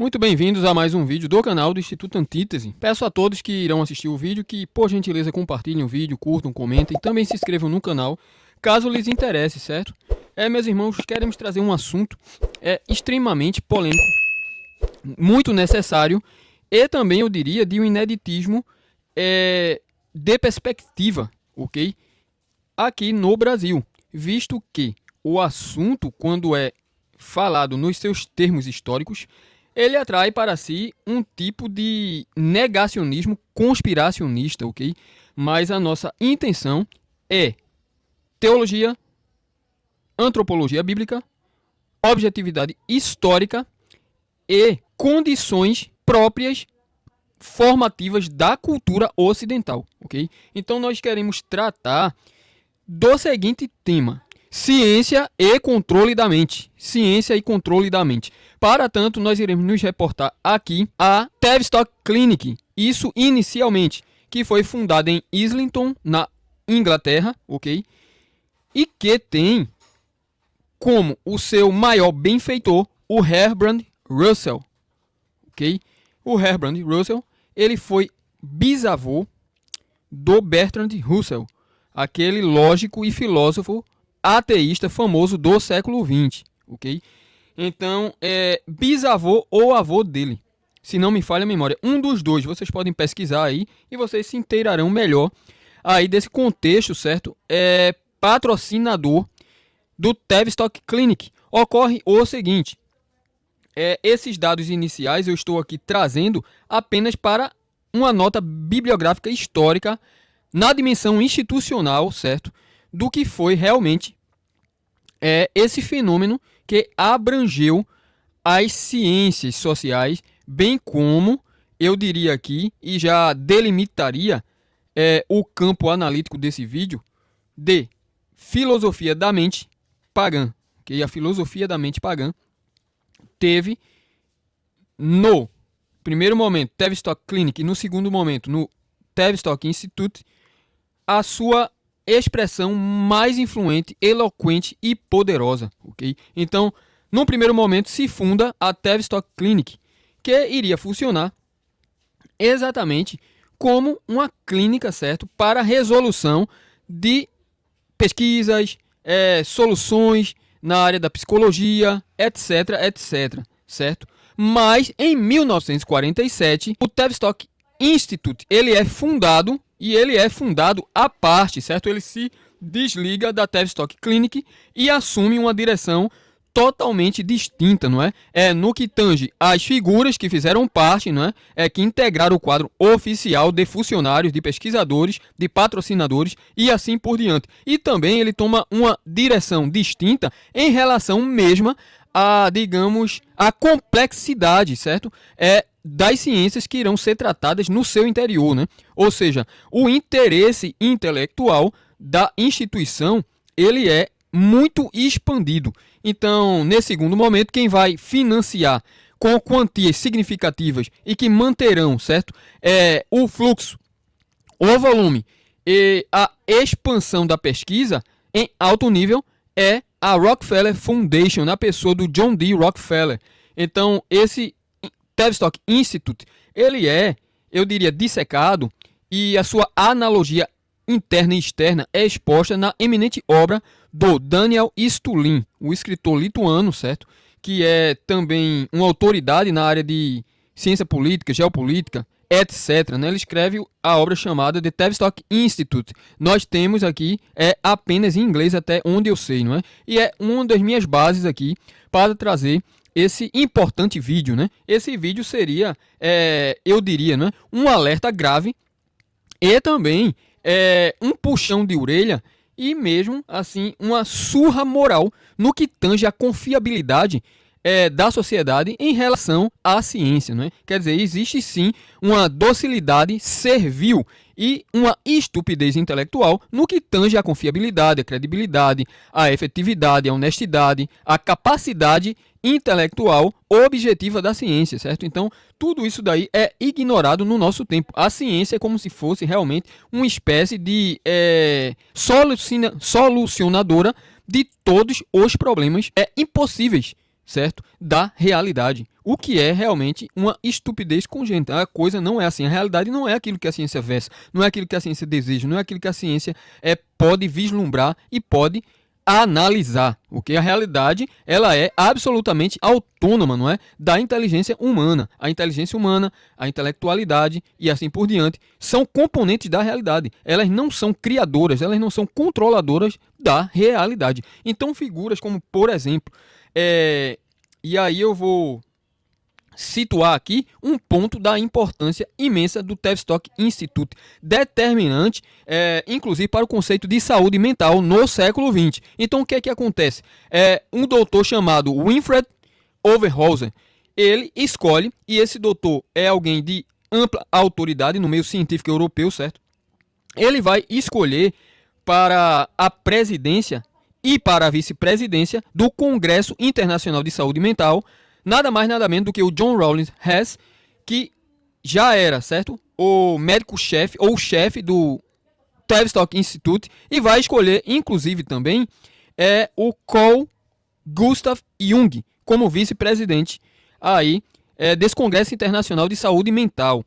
Muito bem-vindos a mais um vídeo do canal do Instituto Antítese. Peço a todos que irão assistir o vídeo que, por gentileza, compartilhem o vídeo, curtam, comentem e também se inscrevam no canal, caso lhes interesse, certo? Meus irmãos, queremos trazer um assunto extremamente polêmico, muito necessário e também, eu diria, de um ineditismo de perspectiva, ok? Aqui no Brasil, visto que o assunto, quando é falado nos seus termos históricos, ele atrai para si um tipo de negacionismo conspiracionista, ok? Mas a nossa intenção é teologia, antropologia bíblica, objetividade histórica e condições próprias formativas da cultura ocidental, ok? Então nós queremos tratar do seguinte tema: ciência e controle da mente. Ciência e controle da mente. Para tanto, nós iremos nos reportar aqui a Tavistock Clinic. Isso inicialmente, que foi fundada em Islington, na Inglaterra, ok? E que tem como o seu maior benfeitor o Herbert Russell, ok? O Herbert Russell, ele foi bisavô do Bertrand Russell, aquele lógico e filósofo ateísta famoso do século XX, ok? Então, bisavô ou avô dele, se não me falha a memória. Um dos dois, vocês podem pesquisar aí e vocês se inteirarão melhor aí desse contexto, certo? Patrocinador do Tavistock Clinic. Ocorre o seguinte, esses dados iniciais eu estou aqui trazendo apenas para uma nota bibliográfica histórica na dimensão institucional, certo? Do que foi realmente esse fenômeno que abrangeu as ciências sociais, bem como, eu diria aqui, e já delimitaria o campo analítico desse vídeo, de filosofia da mente pagã. Okay? A filosofia da mente pagã teve, no primeiro momento, Tavistock Clinic, e no segundo momento, no Tavistock Institute, a sua expressão mais influente, eloquente e poderosa, ok? Então, no primeiro momento se funda a Tavistock Clinic, que iria funcionar exatamente como uma clínica, certo, para resolução de pesquisas, soluções na área da psicologia, etc, etc, certo? Mas em 1947, o Tavistock Institute, ele é fundado à parte, certo? Ele se desliga da Tavistock Clinic e assume uma direção totalmente distinta, não é? No que tange às figuras que fizeram parte, não é? Que integraram o quadro oficial de funcionários, de pesquisadores, de patrocinadores e assim por diante. E também ele toma uma direção distinta em relação mesma a, digamos, a complexidade, certo? Das ciências que irão ser tratadas no seu interior, né? Ou seja, o interesse intelectual da instituição, ele é muito expandido. Então, nesse segundo momento, quem vai financiar com quantias significativas e que manterão, certo? O fluxo, o volume e a expansão da pesquisa em alto nível é a Rockefeller Foundation, na pessoa do John D. Rockefeller. Então, esse Tavistock Institute, ele eu diria, dissecado, e a sua analogia interna e externa é exposta na eminente obra do Daniel Stulin, o escritor lituano, certo? Que é também uma autoridade na área de ciência política, geopolítica, etc. Né? Ele escreve a obra chamada The Tavistock Institute. Nós temos aqui apenas em inglês, até onde eu sei, não é? E é uma das minhas bases aqui para trazer esse importante vídeo, né? Esse vídeo seria, eu diria, né, um alerta grave e também um puxão de orelha e mesmo assim uma surra moral no que tange a confiabilidade da sociedade em relação à ciência, não é? Quer dizer, existe sim uma docilidade servil e uma estupidez intelectual no que tange a confiabilidade, a credibilidade, a efetividade, a honestidade, a capacidade intelectual objetiva da ciência, certo? Então, tudo isso daí é ignorado no nosso tempo. A ciência é como se fosse realmente uma espécie de solucionadora de todos os problemas impossíveis certo? Da realidade. O que é realmente uma estupidez congênita. A coisa não é assim. A realidade não é aquilo que a ciência versa, não é aquilo que a ciência deseja, não é aquilo que a ciência pode vislumbrar e pode analisar. Ok? A realidade ela é absolutamente autônoma, não é? Da inteligência humana. A inteligência humana, a intelectualidade e assim por diante são componentes da realidade. Elas não são criadoras, elas não são controladoras da realidade. Então figuras como, por exemplo, e aí eu vou situar aqui um ponto da importância imensa do Tavistock Institute, determinante, inclusive para o conceito de saúde mental no século XX. Então o que é que acontece? Um doutor chamado Winfried Overhausen, ele escolhe, e esse doutor é alguém de ampla autoridade no meio científico europeu, certo? Ele vai escolher para a presidência e para a vice-presidência do Congresso Internacional de Saúde Mental, nada mais nada menos do que o John Rawlins Hess, que já era, certo? O médico-chefe ou chefe do Tavistock Institute, e vai escolher, inclusive também, o Carl Gustav Jung como vice-presidente aí desse Congresso Internacional de Saúde Mental,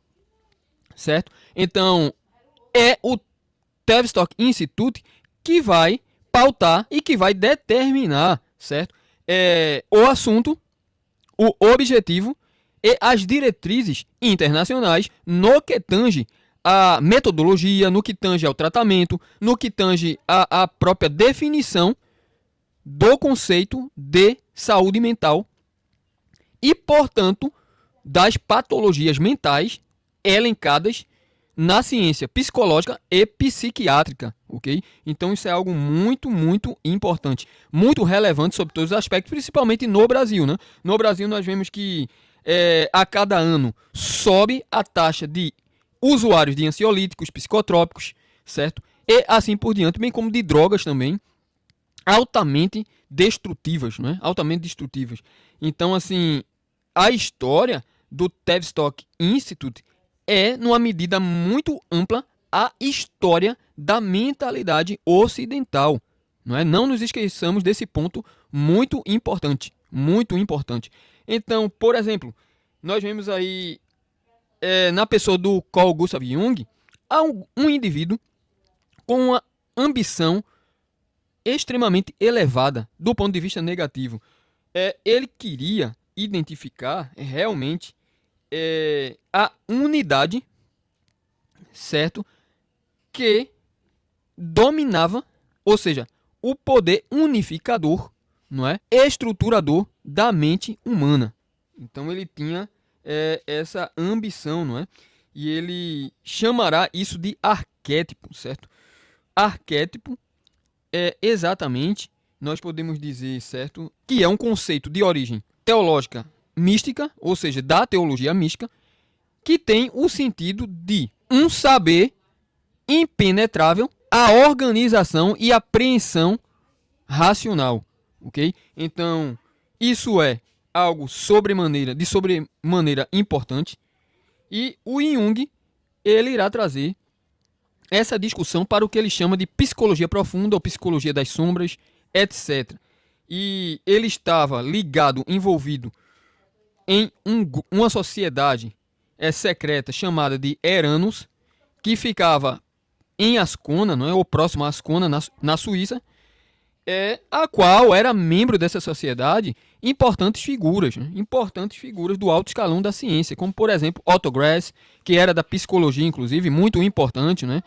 certo? Então, é o Tavistock Institute que vai pautar e que vai determinar, certo? O assunto, o objetivo e as diretrizes internacionais no que tange a metodologia, no que tange ao tratamento, no que tange a própria definição do conceito de saúde mental e, portanto, das patologias mentais elencadas na ciência psicológica e psiquiátrica, ok? Então isso é algo muito, muito importante, muito relevante sobre todos os aspectos, principalmente no Brasil, né? No Brasil nós vemos que a cada ano sobe a taxa de usuários de ansiolíticos, psicotrópicos, certo? E assim por diante, bem como de drogas também, altamente destrutivas, né? Altamente destrutivas. Então, assim, a história do Tavistock Institute numa medida muito ampla, a história da mentalidade ocidental. Não nos esqueçamos desse ponto muito importante. Muito importante. Então, por exemplo, nós vemos aí na pessoa do Carl Gustav Jung, há um indivíduo com uma ambição extremamente elevada do ponto de vista negativo. Ele queria identificar realmente a unidade, certo, que dominava, ou seja, o poder unificador, não é, estruturador da mente humana. Então ele tinha essa ambição, não é? E ele chamará isso de arquétipo, certo? Arquétipo exatamente, nós podemos dizer, certo, que é um conceito de origem teológica mística, ou seja, da teologia mística, que tem o sentido de um saber impenetrável, a organização e apreensão racional, ok? Então, isso é algo de sobremaneira importante, e o Jung, ele irá trazer essa discussão para o que ele chama de psicologia profunda ou psicologia das sombras, etc. E ele estava ligado, envolvido em uma sociedade secreta chamada de Eranos, que ficava em Ascona, não é, ou próximo a Ascona, na Suíça, a qual era membro dessa sociedade importantes figuras do alto escalão da ciência, como por exemplo Otto Grass, que era da psicologia, inclusive, muito importante, né?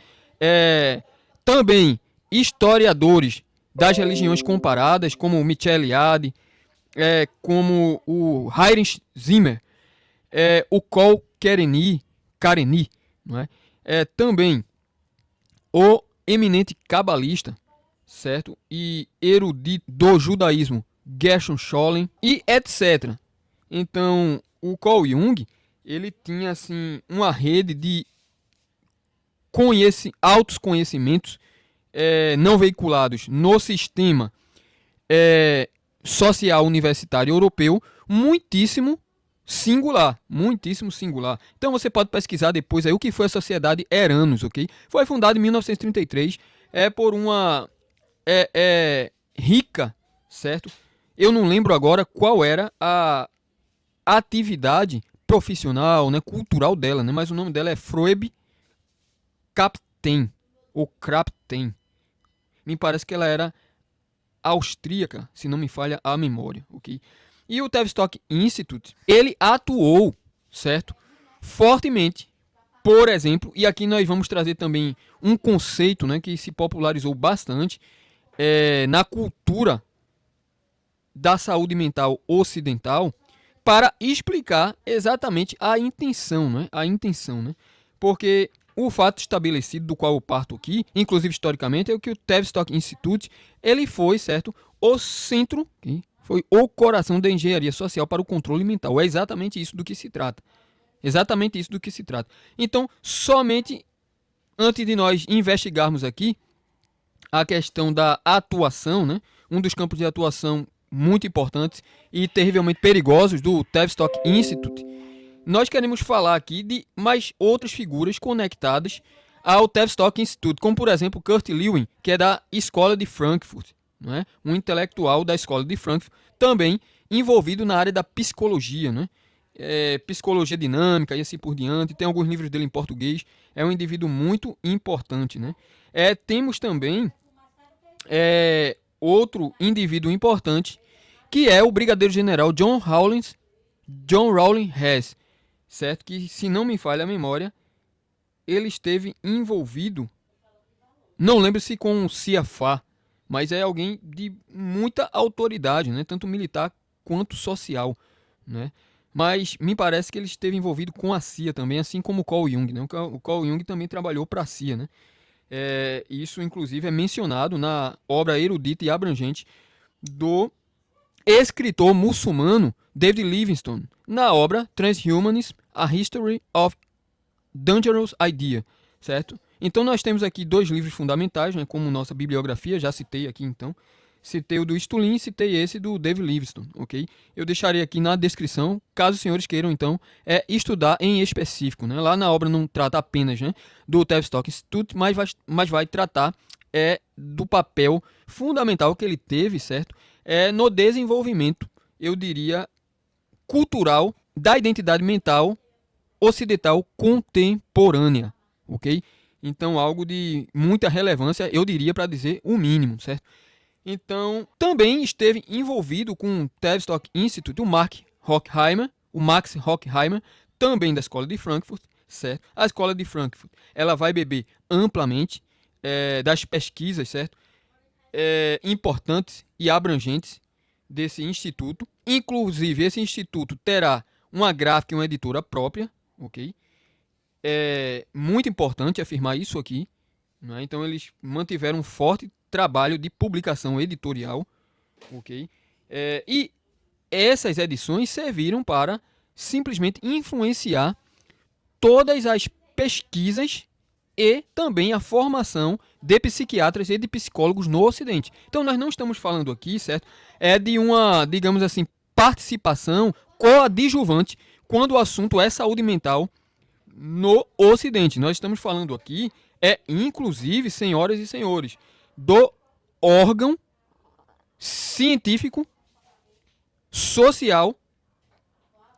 Também historiadores das religiões comparadas, como Michel Eliade, como o Heinrich Zimmer, o Cole Kareni, não é? Também o eminente cabalista, certo? E erudito do judaísmo, Gershon Scholem, e etc. Então, o Carl Jung, ele tinha assim uma rede de altos conhecimentos não veiculados no sistema social universitário europeu, muitíssimo singular. Então você pode pesquisar depois aí o que foi a Sociedade Eranos, ok? Foi fundada em 1933 por uma rica, certo? Eu não lembro agora qual era a atividade profissional, né, cultural dela, né, mas o nome dela é Phoebe Kapteyn, ou Krapten. Me parece que ela era austríaca, se não me falha a memória, ok? E o Tavistock Institute, ele atuou, certo? Fortemente, por exemplo, e aqui nós vamos trazer também um conceito, né, que se popularizou bastante na cultura da saúde mental ocidental, para explicar exatamente a intenção, né? A intenção, né? Porque o fato estabelecido do qual eu parto aqui, inclusive historicamente, é que o Tavistock Institute, ele foi, certo, o centro, okay? Foi o coração da engenharia social para o controle mental. É exatamente isso do que se trata. Exatamente isso do que se trata. Então, somente antes de nós investigarmos aqui a questão da atuação, né? Um dos campos de atuação muito importantes e terrivelmente perigosos do Tavistock Institute, nós queremos falar aqui de mais outras figuras conectadas ao Tavistock Institute, como por exemplo Kurt Lewin, que é da Escola de Frankfurt, não é? Um intelectual da Escola de Frankfurt, também envolvido na área da psicologia, né? Psicologia dinâmica e assim por diante. Tem alguns livros dele em português. É um indivíduo muito importante, né? Temos também outro indivíduo importante, que é o brigadeiro general John Rawlins Hess, certo? Que, se não me falha a memória, ele esteve envolvido, não lembro se com o CIAFA, mas é alguém de muita autoridade, né? Tanto militar quanto social, né? Mas me parece que ele esteve envolvido com a CIA também, assim como o Carl Jung, né? O Carl Jung também trabalhou para a CIA, né? Isso, inclusive, é mencionado na obra erudita e abrangente do escritor muçulmano David Livingstone, na obra Transhumanism, A History of Dangerous Idea, certo? Então nós temos aqui dois livros fundamentais, né, como nossa bibliografia, já citei aqui então. Citei o do Stulin e citei esse do David Livingstone, ok? Eu deixarei aqui na descrição, caso os senhores queiram então estudar em específico, né? Lá na obra não trata apenas, né, do Tavistock Institute, mas vai tratar do papel fundamental que ele teve, certo? No desenvolvimento, eu diria, cultural da identidade mental ocidental contemporânea, ok? Então, algo de muita relevância, eu diria, para dizer o mínimo, certo? Então, também esteve envolvido com o Tavistock Institute o Max Horkheimer, também da Escola de Frankfurt, certo? A Escola de Frankfurt, ela vai beber amplamente das pesquisas, certo? Importantes e abrangentes desse instituto. Inclusive, esse instituto terá uma gráfica e uma editora própria, ok? É muito importante afirmar isso aqui, né? Então, eles mantiveram um forte trabalho de publicação editorial, ok? E essas edições serviram para simplesmente influenciar todas as pesquisas e também a formação de psiquiatras e de psicólogos no Ocidente. Então nós não estamos falando aqui, certo? De uma, digamos assim, participação coadjuvante quando o assunto é saúde mental no Ocidente. Nós estamos falando aqui, inclusive, senhoras e senhores, do órgão científico, social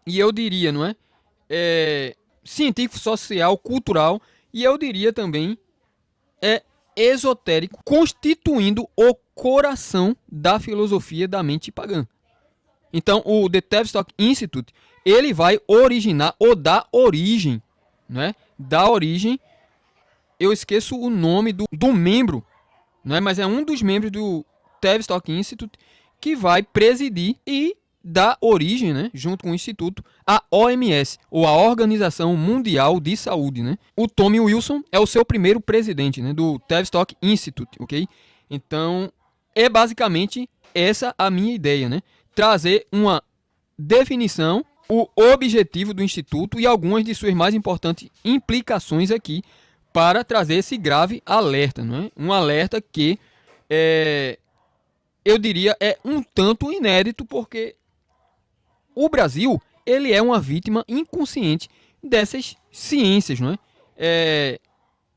e eu diria, não é? Científico, social, cultural e eu diria também esotérico, constituindo o coração da filosofia da mente pagã. Então, o The Tavistock Institute, ele vai originar ou dar origem, né? Da origem, eu esqueço o nome do membro, né? Mas é um dos membros do Tavistock Institute que vai presidir e dar origem, né, junto com o Instituto, à OMS, ou a Organização Mundial de Saúde, né? O Tommy Wilson é o seu primeiro presidente, né, do Tavistock Institute, ok? Então, é basicamente essa a minha ideia, né? Trazer uma definição, o objetivo do Instituto e algumas de suas mais importantes implicações aqui para trazer esse grave alerta, não é? Um alerta que eu diria um tanto inédito, porque o Brasil, ele é uma vítima inconsciente dessas ciências, não é?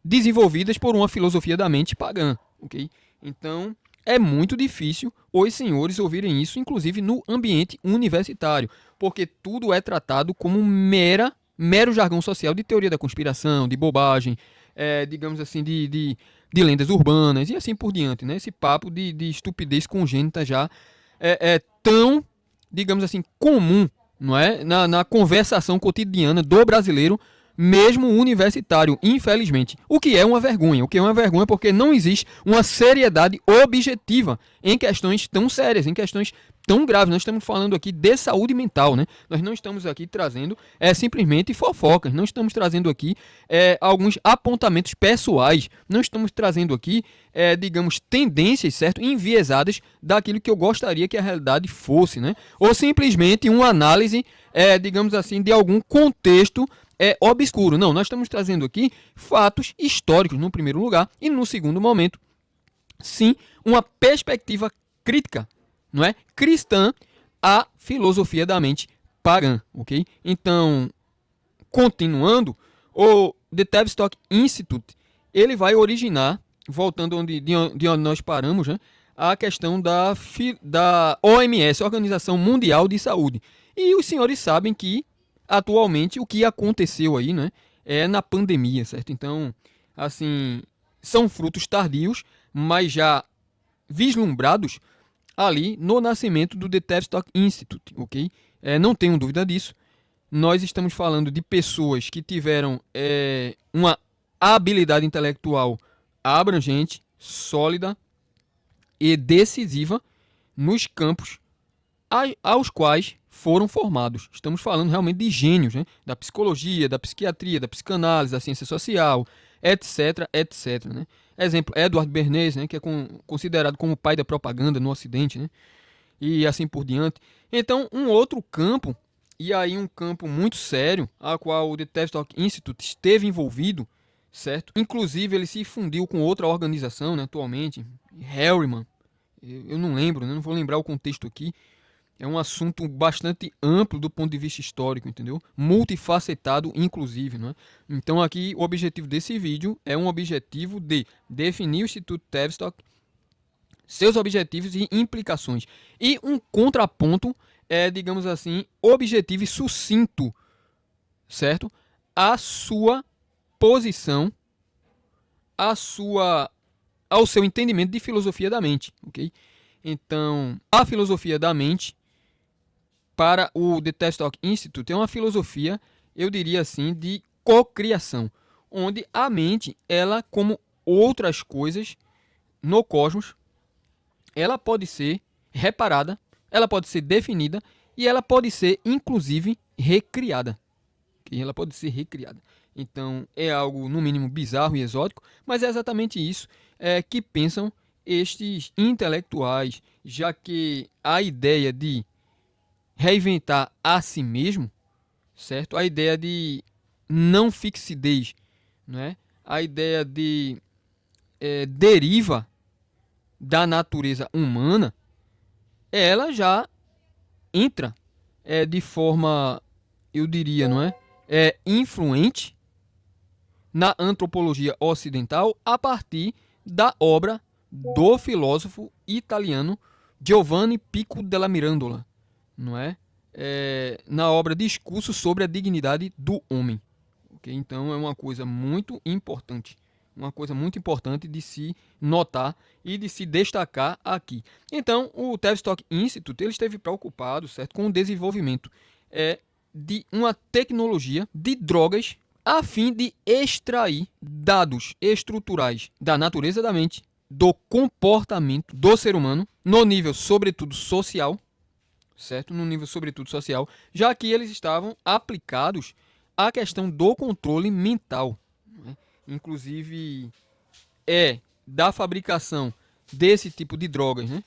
Desenvolvidas por uma filosofia da mente pagã, ok? Então, É muito difícil os senhores ouvirem isso, inclusive no ambiente universitário, porque tudo é tratado como mero jargão social de teoria da conspiração, de bobagem, digamos assim, de lendas urbanas e assim por diante, né? Esse papo de estupidez congênita já é tão, digamos assim, comum, não é? Na conversação cotidiana do brasileiro, mesmo universitário, infelizmente. O que é uma vergonha. O que é uma vergonha porque não existe uma seriedade objetiva em questões tão sérias, em questões tão graves. Nós estamos falando aqui de saúde mental, né? Nós não estamos aqui trazendo simplesmente fofocas, não estamos trazendo aqui alguns apontamentos pessoais, não estamos trazendo aqui, digamos, tendências, certo? Enviesadas daquilo que eu gostaria que a realidade fosse, né? Ou simplesmente uma análise, digamos assim, de algum contexto obscuro. Não, nós estamos trazendo aqui fatos históricos no primeiro lugar e no segundo momento, sim, uma perspectiva crítica, não é? Cristã à filosofia da mente pagã, ok? Então, continuando, o The Tavistock Institute, ele vai originar, voltando de onde nós paramos, né? A questão da OMS, Organização Mundial de Saúde. E os senhores sabem que atualmente o que aconteceu aí, né, é na pandemia, certo? Então, assim, são frutos tardios, mas já vislumbrados ali no nascimento do The Tavistock Institute, ok? Não tenho dúvida disso. Nós estamos falando de pessoas que tiveram uma habilidade intelectual abrangente, sólida e decisiva nos campos aos quais foram formados. Estamos falando realmente de gênios, né? Da psicologia, da psiquiatria, da psicanálise, da ciência social, etc, etc. Né? Exemplo, Edward Bernays, né? Que é considerado como o pai da propaganda no Ocidente, né? E assim por diante. Então, um outro campo, e aí um campo muito sério, a qual o The Tavistock Institute esteve envolvido, certo? Inclusive, ele se fundiu com outra organização, né, atualmente, Harriman. Eu não lembro, né? Não vou lembrar o contexto aqui. É um assunto bastante amplo do ponto de vista histórico, entendeu? Multifacetado, inclusive, né? Então aqui o objetivo desse vídeo é um objetivo de definir o Instituto Tavistock, seus objetivos e implicações. E um contraponto digamos assim, objetivo e sucinto, certo? A sua posição, ao seu entendimento de filosofia da mente, ok? Então, a filosofia da mente para o The Tavistock Institute é uma filosofia, eu diria assim, de cocriação, onde a mente, ela como outras coisas no cosmos, ela pode ser reparada, ela pode ser definida e ela pode ser inclusive recriada. Okay? Ela pode ser recriada. Então é algo no mínimo bizarro e exótico, mas é exatamente isso que pensam estes intelectuais, já que a ideia de reinventar a si mesmo, certo? A ideia de não fixidez, né? A ideia de deriva da natureza humana, ela já entra de forma, eu diria, não é? Influente na antropologia ocidental a partir da obra do filósofo italiano Giovanni Pico della Mirandola, não é? Na obra Discurso sobre a Dignidade do Homem. Okay? Então é uma coisa muito importante. Uma coisa muito importante de se notar e de se destacar aqui. Então, o Tavistock Institute ele esteve preocupado, certo, com o desenvolvimento de uma tecnologia de drogas a fim de extrair dados estruturais da natureza da mente, do comportamento do ser humano, no nível, sobretudo, social, certo? No nível, sobretudo, social, já que eles estavam aplicados à questão do controle mental. Né? Inclusive, da fabricação desse tipo de drogas, né?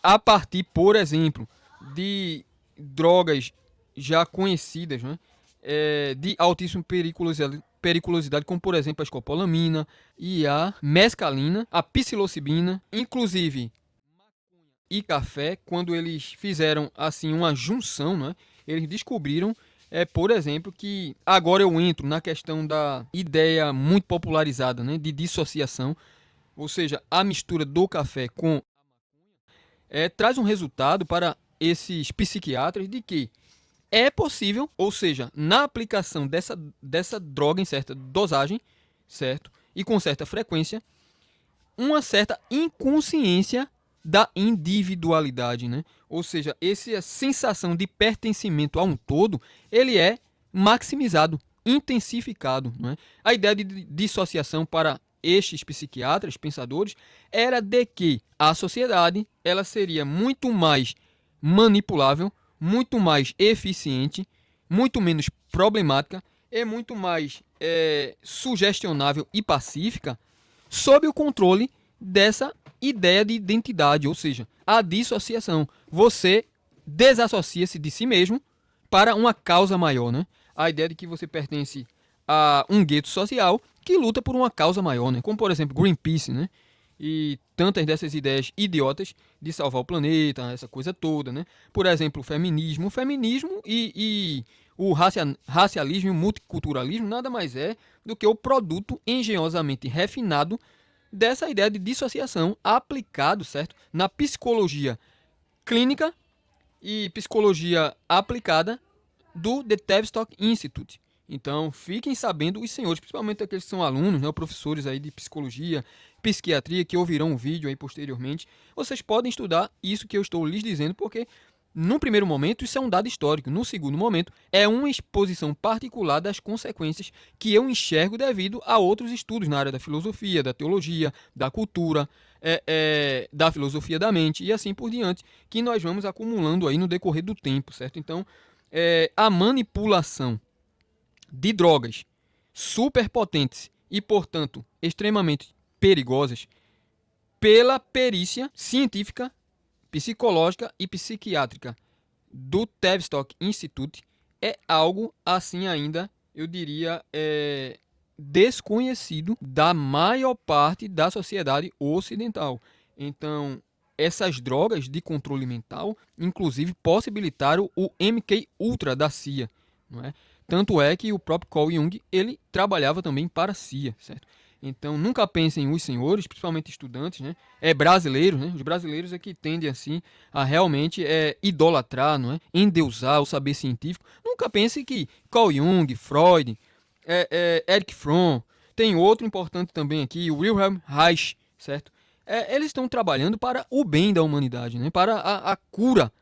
A partir, por exemplo, de drogas já conhecidas, né? De altíssima periculosidade, como por exemplo a escopolamina e a mescalina, a psilocibina, inclusive e café, quando eles fizeram assim uma junção, né, eles descobriram, por exemplo, que agora eu entro na questão da ideia muito popularizada, né, de dissociação, ou seja, a mistura do café com traz um resultado para esses psiquiatras de que é possível, ou seja, na aplicação dessa droga em certa dosagem, certo? E com certa frequência, uma certa inconsciência da individualidade, né? Ou seja, essa sensação de pertencimento a um todo, ele é maximizado, intensificado, né? A ideia de dissociação para estes psiquiatras, pensadores, era de que a sociedade ela seria muito mais manipulável, muito mais eficiente, muito menos problemática e muito mais sugestionável e pacífica sob o controle dessa ideia de identidade, ou seja, a dissociação. Você desassocia-se de si mesmo para uma causa maior, né? A ideia de que você pertence a um gueto social que luta por uma causa maior, né? Como, por exemplo, Greenpeace, né? E tantas dessas ideias idiotas de salvar o planeta, essa coisa toda, né? Por exemplo, o feminismo e o racialismo e o multiculturalismo nada mais é do que o produto engenhosamente refinado dessa ideia de dissociação aplicado, certo? Na psicologia clínica e psicologia aplicada do The Tavistock Institute. Então, fiquem sabendo os senhores, principalmente aqueles que são alunos, né, professores aí de psicologia, psiquiatria, que ouvirão o vídeo aí posteriormente, vocês podem estudar isso que eu estou lhes dizendo, porque num primeiro momento isso é um dado histórico, no segundo momento é uma exposição particular das consequências que eu enxergo devido a outros estudos na área da filosofia, da teologia, da cultura, da filosofia da mente e assim por diante, que nós vamos acumulando aí no decorrer do tempo, certo? Então, a manipulação de drogas superpotentes e, portanto, extremamente perigosas pela perícia científica, psicológica e psiquiátrica do Tavistock Institute é algo assim ainda, eu diria, desconhecido da maior parte da sociedade ocidental. Então, essas drogas de controle mental, inclusive, possibilitaram o MK Ultra da CIA, não é? Tanto é que o próprio Carl Jung, ele trabalhava também para a CIA, certo? Então, nunca pensem os senhores, principalmente estudantes, né? Brasileiros, né? Os brasileiros é que tendem, assim, a realmente idolatrar, não é? Endeusar o saber científico. Nunca pense que Carl Jung, Freud, Erich Fromm, tem outro importante também aqui, o Wilhelm Reich, certo? Eles estão trabalhando para o bem da humanidade, né? Para a cura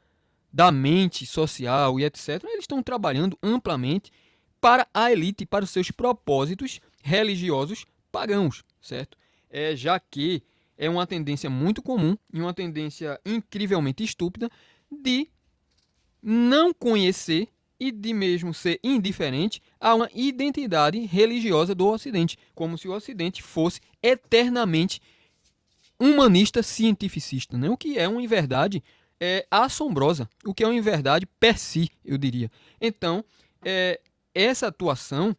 da mente social e etc. Eles estão trabalhando amplamente para a elite, para os seus propósitos religiosos pagãos, certo? Já que é uma tendência muito comum e uma tendência incrivelmente estúpida de não conhecer e de mesmo ser indiferente a uma identidade religiosa do Ocidente, como se o Ocidente fosse eternamente humanista cientificista, né? O que é uma inverdade assombrosa, o que é uma inverdade per si, eu diria. Então, essa atuação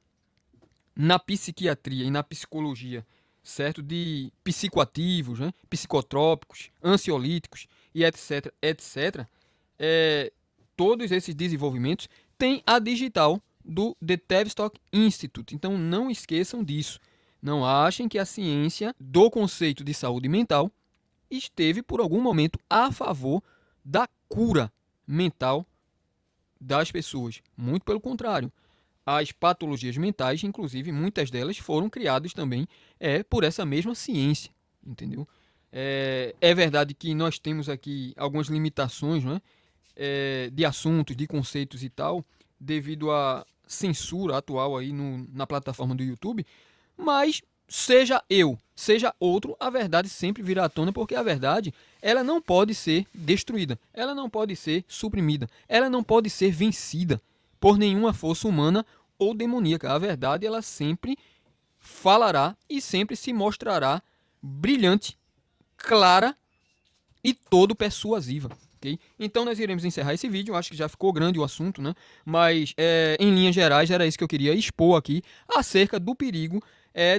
na psiquiatria e na psicologia, certo, de psicoativos, né, psicotrópicos, ansiolíticos e etc, etc, todos esses desenvolvimentos têm a digital do The Tavistock Institute. Então, não esqueçam disso. Não achem que a ciência do conceito de saúde mental esteve, por algum momento, a favor da cura mental das pessoas. Muito pelo contrário. As patologias mentais, inclusive, muitas delas foram criadas também por essa mesma ciência, entendeu? É verdade que nós temos aqui algumas limitações, não é? De assuntos, de conceitos e tal, devido à censura atual aí na plataforma do YouTube, mas seja eu, seja outro, a verdade sempre virá à tona, porque a verdade, ela não pode ser destruída, ela não pode ser suprimida, ela não pode ser vencida por nenhuma força humana ou demoníaca. A verdade, ela sempre falará e sempre se mostrará brilhante, clara e todo persuasiva. Okay? Então nós iremos encerrar esse vídeo, acho que já ficou grande o assunto, né? Mas em linhas gerais era isso que eu queria expor aqui acerca do perigo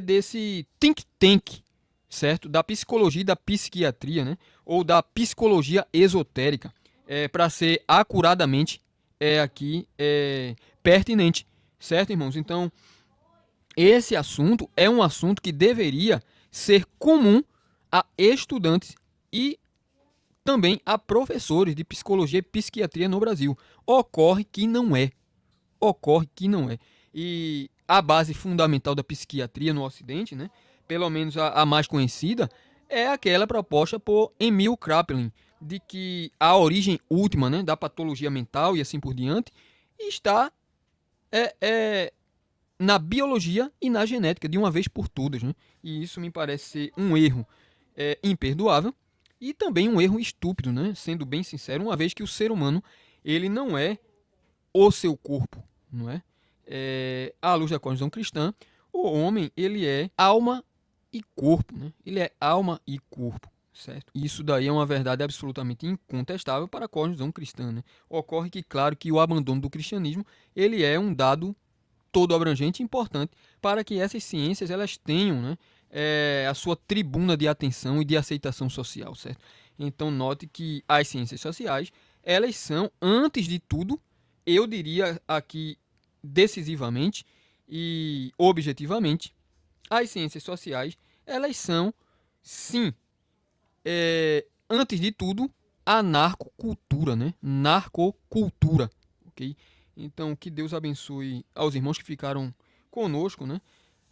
desse think tank, certo? Da psicologia e da psiquiatria, né? Ou da psicologia esotérica, para ser acuradamente aqui pertinente, certo, irmãos? Então esse assunto é um assunto que deveria ser comum a estudantes e também a professores de psicologia e psiquiatria no Brasil. Ocorre que não é. Ocorre que não é. E a base fundamental da psiquiatria no Ocidente, né, pelo menos a mais conhecida, é aquela proposta por Emil Kraepelin, de que a origem última, né, da patologia mental e assim por diante está na biologia e na genética, de uma vez por todas. Né? E isso me parece ser um erro imperdoável e também um erro estúpido, né? Sendo bem sincero, uma vez que o ser humano ele não é o seu corpo, não é? À luz da cosmovisão cristã, o homem ele é alma e corpo, né? Ele é alma e corpo, certo? Isso daí é uma verdade absolutamente incontestável para a cosmovisão cristã, né? Ocorre que, claro, que o abandono do cristianismo ele é um dado todo abrangente e importante para que essas ciências elas tenham, né, a sua tribuna de atenção e de aceitação social, certo? Então note que as ciências sociais elas são, antes de tudo, eu diria aqui decisivamente e objetivamente, as ciências sociais elas são, sim, antes de tudo, a narcocultura, né? Narcocultura, ok? Então, que Deus abençoe aos irmãos que ficaram conosco, né?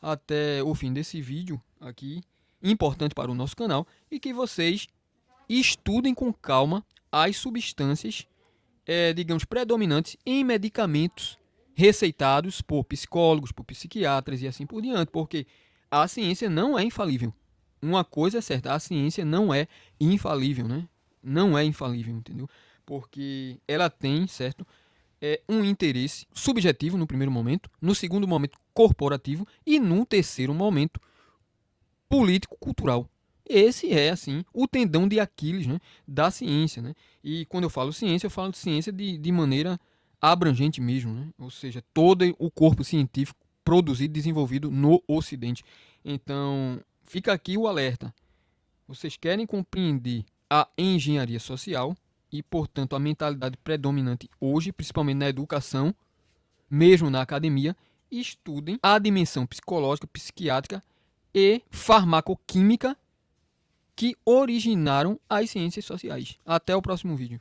Até o fim desse vídeo aqui, importante para o nosso canal, e que vocês estudem com calma as substâncias, digamos, predominantes em medicamentos receitados por psicólogos, por psiquiatras e assim por diante, porque a ciência não é infalível. Uma coisa é certa, a ciência não é infalível, né? Não é infalível, entendeu? Porque ela tem, certo, um interesse subjetivo no primeiro momento, no segundo momento corporativo e no terceiro momento político-cultural. Esse é, assim, o tendão de Aquiles, né, da ciência. Né? E quando eu falo ciência, eu falo de ciência de maneira abrangente mesmo. Né? Ou seja, todo o corpo científico produzido e desenvolvido no Ocidente. Então, fica aqui o alerta. Vocês querem compreender a engenharia social e, portanto, a mentalidade predominante hoje, principalmente na educação, mesmo na academia, estudem a dimensão psicológica, psiquiátrica e farmacoquímica que originaram as ciências sociais. Até o próximo vídeo.